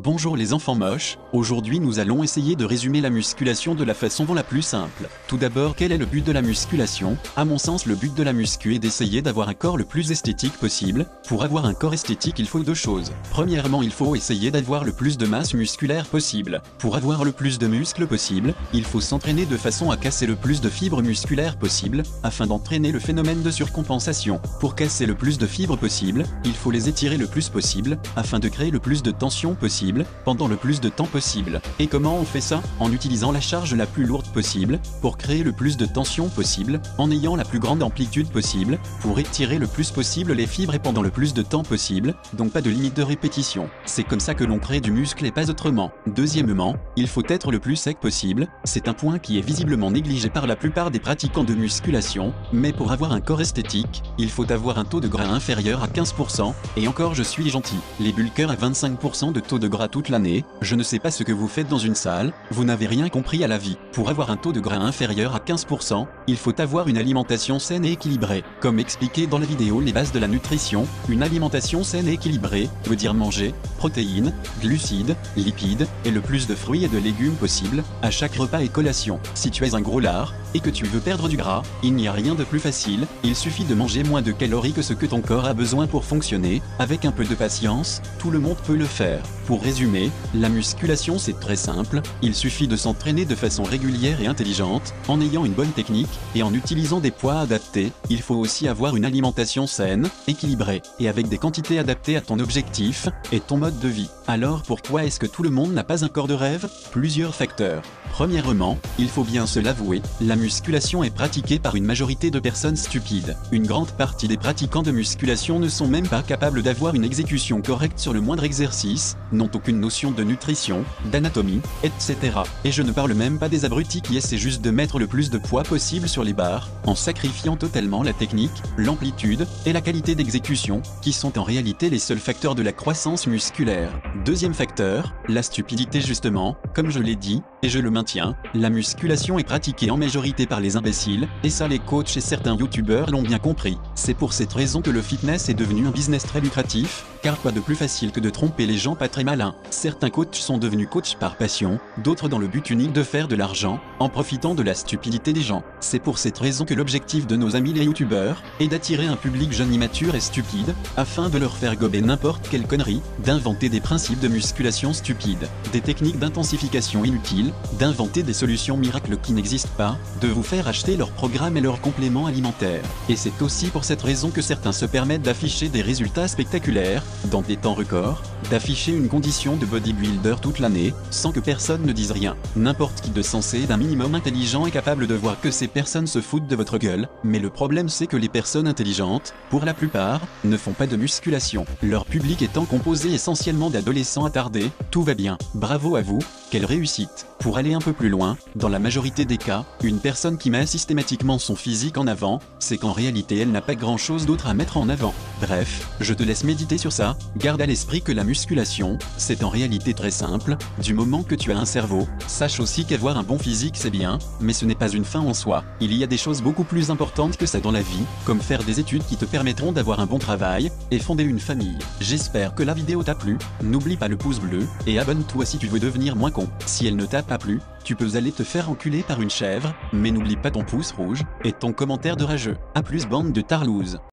Bonjour les enfants moches, aujourd'hui nous allons essayer de résumer la musculation de la façon la plus simple. Tout d'abord, quel est le but de la musculation? À mon sens, le but de la muscu est d'essayer d'avoir un corps le plus esthétique possible. Pour avoir un corps esthétique, il faut deux choses. Premièrement, il faut essayer d'avoir le plus de masse musculaire possible. Pour avoir le plus de muscles possible, il faut s'entraîner de façon à casser le plus de fibres musculaires possible, afin d'entraîner le phénomène de surcompensation. Pour casser le plus de fibres possible, il faut les étirer le plus possible, afin de créer le plus de tension possible pendant le plus de temps possible. Et comment on fait ça? En utilisant la charge la plus lourde possible, pour créer le plus de tension possible, en ayant la plus grande amplitude possible, pour étirer le plus possible les fibres et pendant le plus de temps possible, donc pas de limite de répétition. C'est comme ça que l'on crée du muscle et pas autrement. Deuxièmement, il faut être le plus sec possible, c'est un point qui est visiblement négligé par la plupart des pratiquants de musculation, mais pour avoir un corps esthétique, il faut avoir un taux de gras inférieur à 15%, et encore je suis gentil. Les bulkers à 25% de taux de gras toute l'année, je ne sais pas ce que vous faites dans une salle, vous n'avez rien compris à la vie. Pour avoir un taux de gras inférieur à 15%, il faut avoir une alimentation saine et équilibrée. Comme expliqué dans la vidéo Les bases de la nutrition, une alimentation saine et équilibrée veut dire manger protéines, glucides, lipides et le plus de fruits et de légumes possible à chaque repas et collation. Si tu es un gros lard et que tu veux perdre du gras, il n'y a rien de plus facile, il suffit de manger moins de calories que ce que ton corps a besoin pour fonctionner. Avec un peu de patience, tout le monde peut le faire. Pour résumer, la musculation c'est très simple, il suffit de s'entraîner de façon régulière et intelligente, en ayant une bonne technique, et en utilisant des poids adaptés. Il faut aussi avoir une alimentation saine, équilibrée, et avec des quantités adaptées à ton objectif, et ton mode de vie. Alors pourquoi est-ce que tout le monde n'a pas un corps de rêve? Plusieurs facteurs. Premièrement, il faut bien se l'avouer, la musculation est pratiquée par une majorité de personnes stupides. Une grande partie des pratiquants de musculation ne sont même pas capables d'avoir une exécution correcte sur le moindre exercice, n'ont aucune notion de nutrition, d'anatomie, etc. Et je ne parle même pas des abrutis qui essaient juste de mettre le plus de poids possible sur les barres, en sacrifiant totalement la technique, l'amplitude et la qualité d'exécution, qui sont en réalité les seuls facteurs de la croissance musculaire. Deuxième facteur, la stupidité justement, comme je l'ai dit, et je le maintiens, la musculation est pratiquée en majorité par les imbéciles, et ça les coachs et certains youtubeurs l'ont bien compris. C'est pour cette raison que le fitness est devenu un business très lucratif, car quoi de plus facile que de tromper les gens pas très malins. Certains coachs sont devenus coachs par passion, d'autres dans le but unique de faire de l'argent, en profitant de la stupidité des gens. C'est pour cette raison que l'objectif de nos amis les youtubeurs est d'attirer un public jeune immature et stupide, afin de leur faire gober n'importe quelle connerie, d'inventer des principes de musculation stupides, des techniques d'intensification inutiles, d'inventer des solutions miracles qui n'existent pas, de vous faire acheter leurs programmes et leurs compléments alimentaires. Et c'est aussi pour cette raison que certains se permettent d'afficher des résultats spectaculaires, dans des temps records, d'afficher une condition de bodybuilder toute l'année, sans que personne ne dise rien. N'importe qui de sensé et d'un minimum intelligent est capable de voir que ces personnes se foutent de votre gueule, mais le problème c'est que les personnes intelligentes, pour la plupart, ne font pas de musculation. Leur public étant composé essentiellement d'adolescents attardés, tout va bien. Bravo à vous, quelle réussite! Pour aller un peu plus loin, dans la majorité des cas, une personne qui met systématiquement son physique en avant, c'est qu'en réalité elle n'a pas grand chose d'autre à mettre en avant. Bref, je te laisse méditer sur ça, garde à l'esprit que la musculation, c'est en réalité très simple, du moment que tu as un cerveau, sache aussi qu'avoir un bon physique c'est bien, mais ce n'est pas une fin en soi. Il y a des choses beaucoup plus importantes que ça dans la vie, comme faire des études qui te permettront d'avoir un bon travail, et fonder une famille. J'espère que la vidéo t'a plu, n'oublie pas le pouce bleu, et abonne-toi si tu veux devenir moins con. Si elle ne t'a pas plu, tu peux aller te faire enculer par une chèvre, mais n'oublie pas ton pouce rouge, et ton commentaire de rageux. A plus bande de tarlouses.